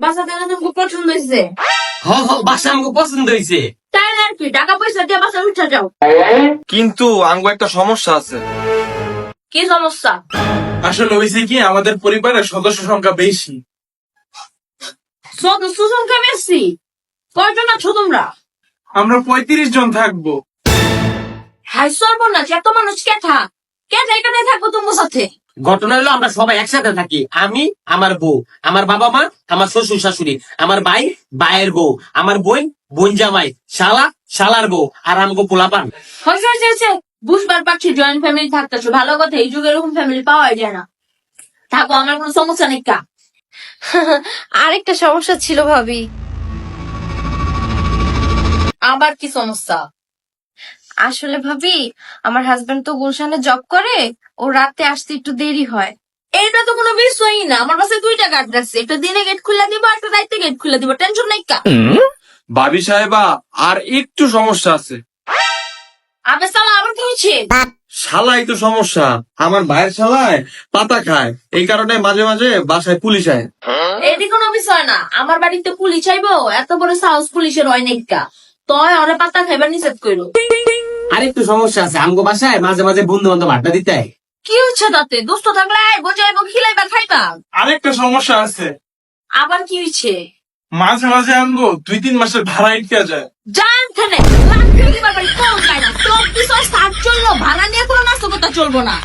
বাসা থেকে তোমাকে পছন্দ হয়েছে? হ হ, বাসা আমাকে পছন্দ হয়েছে। তাই না আর কি, টাকা পয়সা দিয়ে বাসা উঠা যাও। কিন্তু আঙ্গো একটা সমস্যা আছে। কি সমস্যা? আসলে হয়েছে কি, আমাদের পরিবারের সদস্য সংখ্যা বেশি। সদস্য সংখ্যা বেশি? কয়জন আছো তোমরা? আমরা 35 জন থাকবো। হাই সর্বনাশ, এত মানুষ কে এখানে থাকবো তোমার সাথে? ঘটনা হলো আমরা সবাই একসাথে থাকি। আমি, আমার বউ, আমার বাবা মা, আমার শ্বশুর শাশুড়ি, আমার ভাই, ভাইয়ের বউ, আমার বোন, বোন জামাই, শালা, শালার বউ, আর আমাকে পোলাপান। হয়েছে বুঝবার পারছি জয়েন্ট ফ্যামিলি থাকতেছো, ভালো কথা। এই যুগে এরকম ফ্যামিলি পাওয়াই যায় না। থাকো, আমার কোনো সমস্যা নেই। কা আরেকটা সমস্যা ছিল ভাবি। আবার কি সমস্যা? আসলে ভাবি, আমার হাজবেন্ড তো গুলশানে জব করে, ও রাতে আসতে একটু দেরি হয়। এইটা তো কোনো বিষয়ই না। আমার কাছে 2টা গার্ড রাখছে, একটা দিনে গেট খুলে দিব, একটা রাইতে গেট খুলে দিব। টেনশন নাই। কা ভাবি সাহেবা, আর একটু সমস্যা আছে। আবে সালা, আবার কি হয়েছে? শালাই তো সমস্যা। আমার ভাইয়ের শালায় পাতা খায়, এই কারণে মাঝে মাঝে বাসায় পুলিশ আয়। এটি কোনো বিষয় না। আমার বাড়িতে পুলিশ আইবো, এত বড় সাহস পুলিশের হয় নাই। কা তয় ওরা পাতা খাইবার নিষেধ করো। আরেকটু সমস্যা আছে, আমগো বাসায় মাঝে মাঝে বন্ধু বান্ধব আড্ডা দিতে হয়। কি হচ্ছে তাতে? দুস্থ থাকলে বোঝাইবো, খিলাইবা, খাইবা। আরেকটা সমস্যা আছে, আবার কি হয়েছে? মাঝে মাঝে আনবো 2-3 মাসের ভাড়া ইটকা যায়। জান খানে দিবার বাড়ি কোন পায় না। 24/7 চললো, ভাড়া নিয়ে কোনো নাস্তা চলবো না।